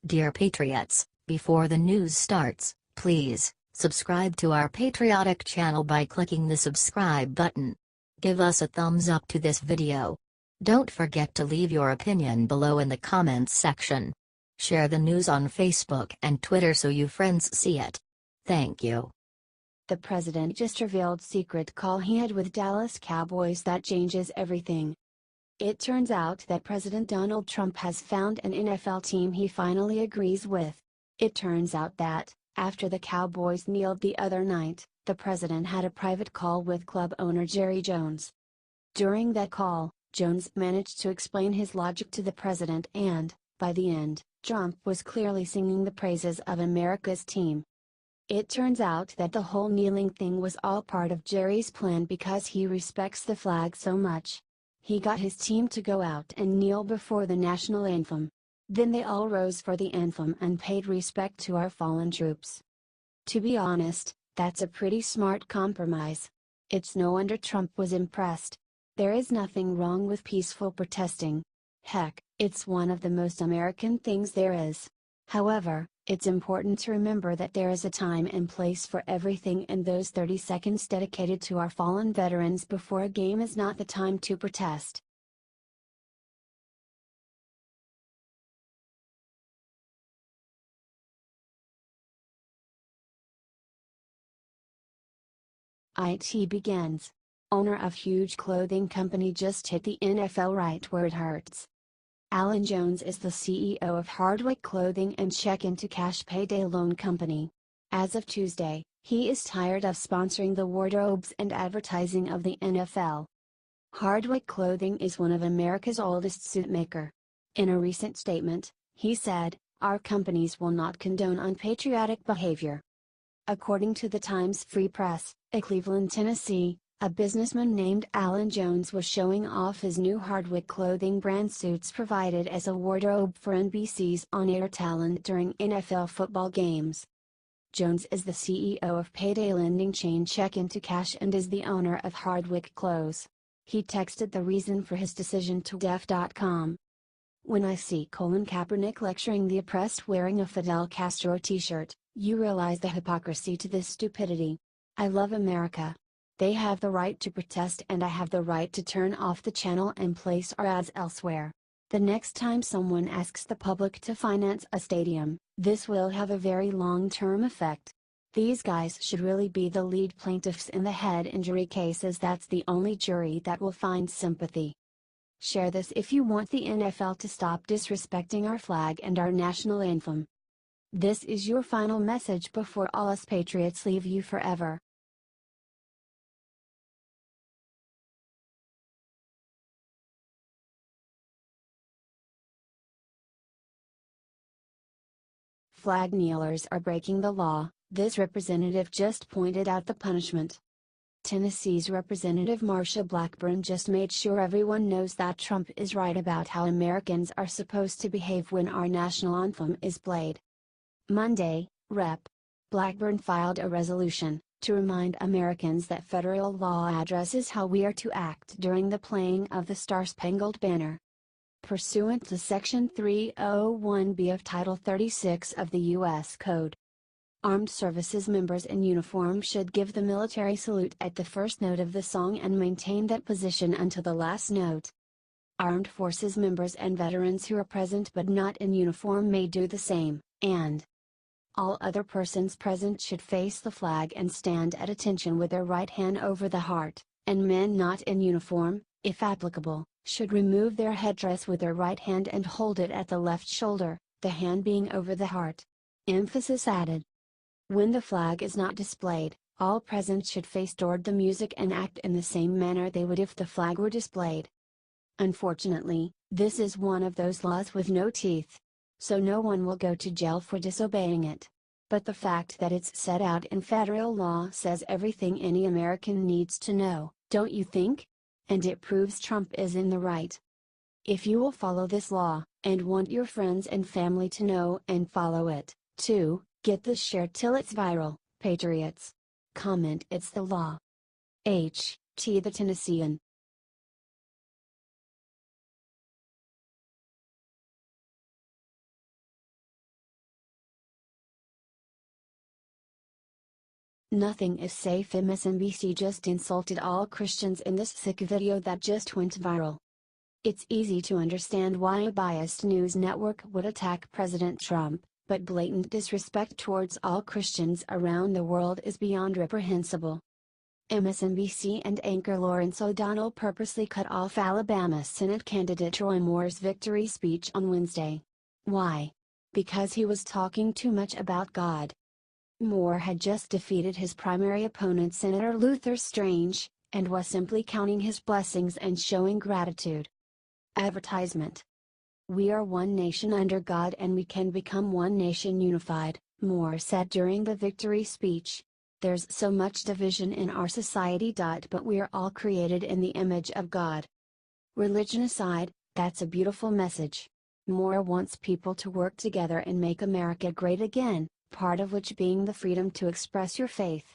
Dear Patriots, before the news starts, please subscribe to our patriotic channel by clicking the subscribe button. Give us a thumbs up to this video. Don't forget to leave your opinion below in the comments section. Share the news on Facebook and Twitter so your friends see it. Thank you. The president just revealed secret call he had with Dallas Cowboys that changes everything. It turns out that President Donald Trump has found an NFL team he finally agrees with. It turns out that, after the Cowboys kneeled the other night, the president had a private call with club owner Jerry Jones. During that call, Jones managed to explain his logic to the president and, by the end, Trump was clearly singing the praises of America's team. It turns out that the whole kneeling thing was all part of Jerry's plan because he respects the flag so much. He got his team to go out and kneel before the national anthem. Then they all rose for the anthem and paid respect to our fallen troops. To be honest, that's a pretty smart compromise. It's no wonder Trump was impressed. There is nothing wrong with peaceful protesting. Heck, it's one of the most American things there is. However, it's important to remember that there is a time and place for everything, and those 30 seconds dedicated to our fallen veterans before a game is not the time to protest. IT begins. Owner of huge clothing company just hit the NFL right where it hurts. Alan Jones is the CEO of Hardwick Clothing and Check-into-Cash Payday Loan Company. As of Tuesday, he is tired of sponsoring the wardrobes and advertising of the NFL. Hardwick Clothing is one of America's oldest suit maker. In a recent statement, he said, "Our companies will not condone unpatriotic behavior." According to the Times Free Press, in Cleveland, Tennessee, a businessman named Alan Jones was showing off his new Hardwick clothing brand suits provided as a wardrobe for NBC's on-air talent during NFL football games. Jones is the CEO of payday lending chain Check-into-Cash and is the owner of Hardwick Clothes. He texted the reason for his decision to def.com. "When I see Colin Kaepernick lecturing the oppressed wearing a Fidel Castro t-shirt, you realize the hypocrisy to this stupidity. I love America. They have the right to protest and I have the right to turn off the channel and place our ads elsewhere. The next time someone asks the public to finance a stadium, this will have a very long-term effect. These guys should really be the lead plaintiffs in the head injury cases. That's the only jury that will find sympathy." Share this if you want the NFL to stop disrespecting our flag and our national anthem. This is your final message before all us patriots leave you forever. Flag kneelers are breaking the law, this representative just pointed out the punishment. Tennessee's Representative Marsha Blackburn just made sure everyone knows that Trump is right about how Americans are supposed to behave when our national anthem is played. Monday, Rep. Blackburn filed a resolution to remind Americans that federal law addresses how we are to act during the playing of the Star-Spangled Banner. Pursuant to Section 301B of Title 36 of the U.S. Code, armed services members in uniform should give the military salute at the first note of the song and maintain that position until the last note. Armed forces members and veterans who are present but not in uniform may do the same, and all other persons present should face the flag and stand at attention with their right hand over the heart, and men not in uniform, if applicable, should remove their headdress with their right hand and hold it at the left shoulder, the hand being over the heart. Emphasis added. When the flag is not displayed, all present should face toward the music and act in the same manner they would if the flag were displayed. Unfortunately, this is one of those laws with no teeth. So no one will go to jail for disobeying it. But the fact that it's set out in federal law says everything any American needs to know, don't you think? And it proves Trump is in the right. If you will follow this law, and want your friends and family to know and follow it, too, get this shared till it's viral, patriots. Comment it's the law. H.T. the Tennessean. Nothing is safe. MSNBC just insulted all Christians in this sick video that just went viral. It's easy to understand why a biased news network would attack President Trump, but blatant disrespect towards all Christians around the world is beyond reprehensible. MSNBC and anchor Lawrence O'Donnell purposely cut off Alabama Senate candidate Roy Moore's victory speech on Wednesday. Why? Because he was talking too much about God. Moore had just defeated his primary opponent Senator Luther Strange, and was simply counting his blessings and showing gratitude. Advertisement. "We are one nation under God and we can become one nation unified," Moore said during the victory speech. "There's so much division in our society. But we are all created in the image of God." Religion aside, that's a beautiful message. Moore wants people to work together and make America great again, part of which being the freedom to express your faith.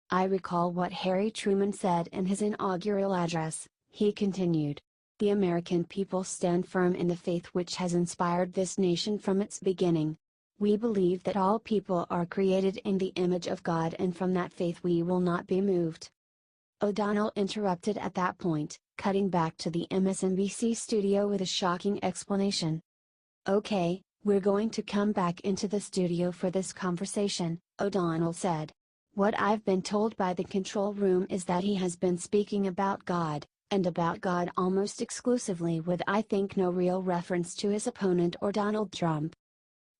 "I recall what Harry Truman said in his inaugural address," he continued. "The American people stand firm in the faith which has inspired this nation from its beginning. We believe that all people are created in the image of God, and from that faith we will not be moved." O'Donnell interrupted at that point, cutting back to the MSNBC studio with a shocking explanation. "Okay, we're going to come back into the studio for this conversation," O'Donnell said. "What I've been told by the control room is that he has been speaking about God, and about God almost exclusively, with I think no real reference to his opponent or Donald Trump."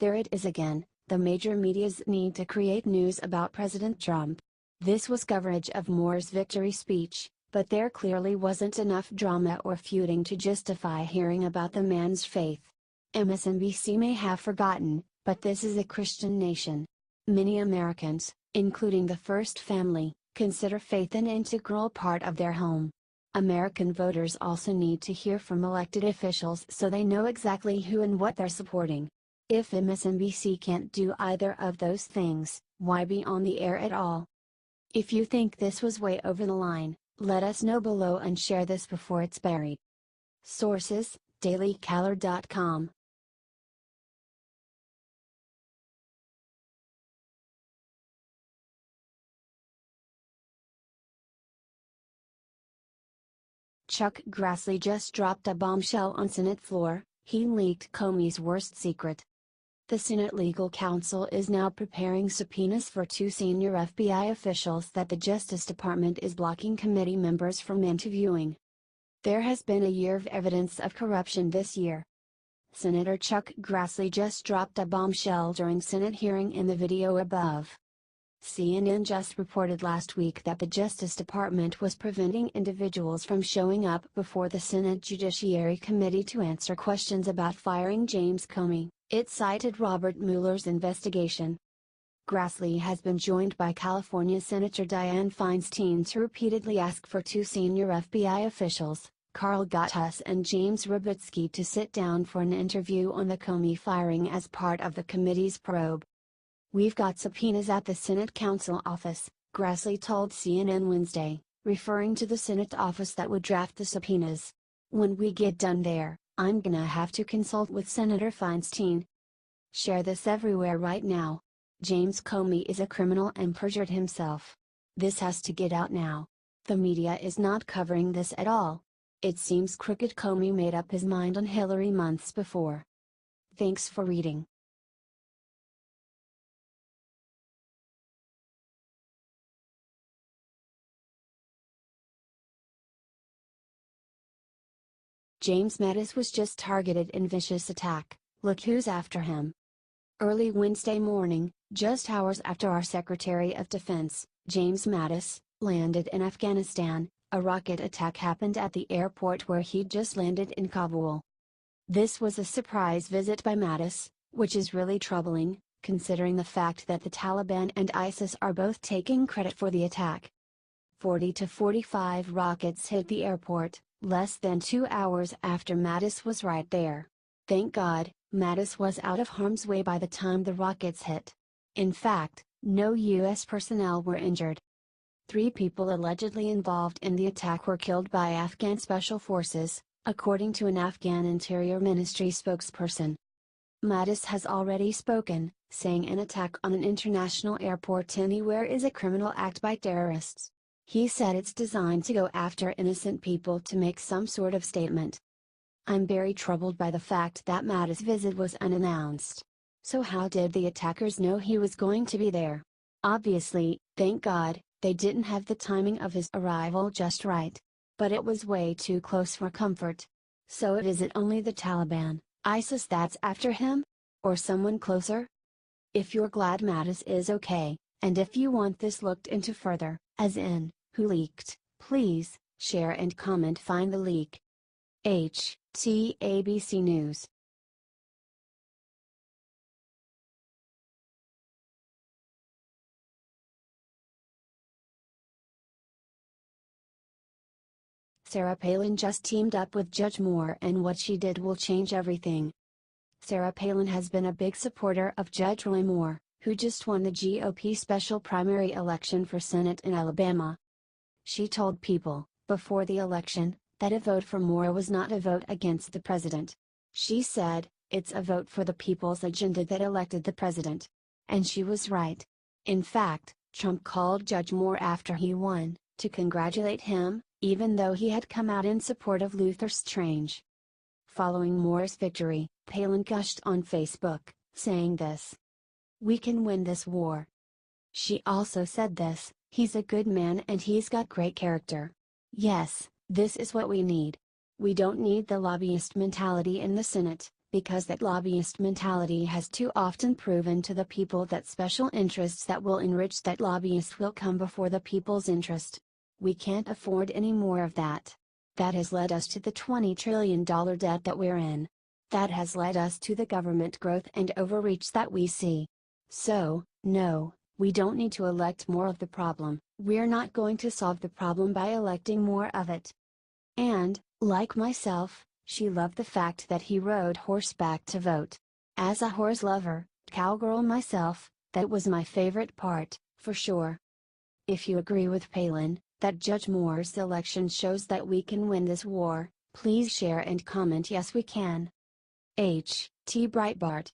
There it is again, the major media's need to create news about President Trump. This was coverage of Moore's victory speech, but there clearly wasn't enough drama or feuding to justify hearing about the man's faith. MSNBC may have forgotten, but this is a Christian nation. Many Americans, including the First Family, consider faith an integral part of their home. American voters also need to hear from elected officials so they know exactly who and what they're supporting. If MSNBC can't do either of those things, why be on the air at all? If you think this was way over the line, let us know below and share this before it's buried. Sources: dailycaller.com. Chuck Grassley just dropped a bombshell on Senate floor. He leaked Comey's worst secret. The Senate Legal Counsel is now preparing subpoenas for two senior FBI officials that the Justice Department is blocking committee members from interviewing. There has been a year of evidence of corruption this year. Senator Chuck Grassley just dropped a bombshell during Senate hearing in the video above. CNN just reported last week that the Justice Department was preventing individuals from showing up before the Senate Judiciary Committee to answer questions about firing James Comey. It cited Robert Mueller's investigation. Grassley has been joined by California Senator Dianne Feinstein to repeatedly ask for two senior FBI officials, Carl Gotthus and James Rubitsky, to sit down for an interview on the Comey firing as part of the committee's probe. "We've got subpoenas at the Senate Counsel office," Grassley told CNN Wednesday, referring to the Senate office that would draft the subpoenas. "When we get done there, I'm gonna have to consult with Senator Feinstein. Share this everywhere right now. James Comey is a criminal and perjured himself. This has to get out now. The media is not covering this at all. It seems crooked. Comey made up his mind on Hillary months before." Thanks for reading. James Madison was just targeted in vicious attack. Look who's after him. Early Wednesday morning, just hours after our Secretary of Defense, James Madison, landed in Afghanistan, a rocket attack happened at the airport where he'd just landed in Kabul. This was a surprise visit by Madison, which is really troubling, considering the fact that the Taliban and ISIS are both taking credit for the attack. 40 to 45 rockets hit the airport, less than 2 hours after Madison was right there. Thank God, Madison was out of harm's way by the time the rockets hit. In fact, no U.S. personnel were injured. 3 people allegedly involved in the attack were killed by Afghan special forces, according to an Afghan Interior Ministry spokesperson. Mattis has already spoken, saying an attack on an international airport anywhere is a criminal act by terrorists. He said it's designed to go after innocent people to make some sort of statement. I'm very troubled by the fact that Mattis' visit was unannounced. So how did the attackers know he was going to be there? Obviously, thank God, they didn't have the timing of his arrival just right. But it was way too close for comfort. So is it only the Taliban, ISIS that's after him? Or someone closer? If you're glad Mattis is okay, and if you want this looked into further, as in, who leaked, please, share and comment find the leak. ABC News. Sarah Palin just teamed up with Judge Moore and what she did will change everything. Sarah Palin has been a big supporter of Judge Roy Moore, who just won the GOP special primary election for Senate in Alabama. She told people, before the election, that a vote for Moore was not a vote against the president. She said, it's a vote for the people's agenda that elected the president. And she was right. In fact, Trump called Judge Moore after he won, to congratulate him, even though he had come out in support of Luther Strange. Following Moore's victory, Palin gushed on Facebook, saying this: "We can win this war." She also said this: "He's a good man and he's got great character. Yes, this is what we need. We don't need the lobbyist mentality in the Senate, because that lobbyist mentality has too often proven to the people that special interests that will enrich that lobbyist will come before the people's interest. We can't afford any more of that. That has led us to the $20 trillion debt that we're in. That has led us to the government growth and overreach that we see. So, no, we don't need to elect more of the problem. We're not going to solve the problem by electing more of it." And, like myself, she loved the fact that he rode horseback to vote. As a horse lover, cowgirl myself, that was my favorite part, for sure. If you agree with Palin, that Judge Moore's election shows that we can win this war, please share and comment yes we can. Breitbart.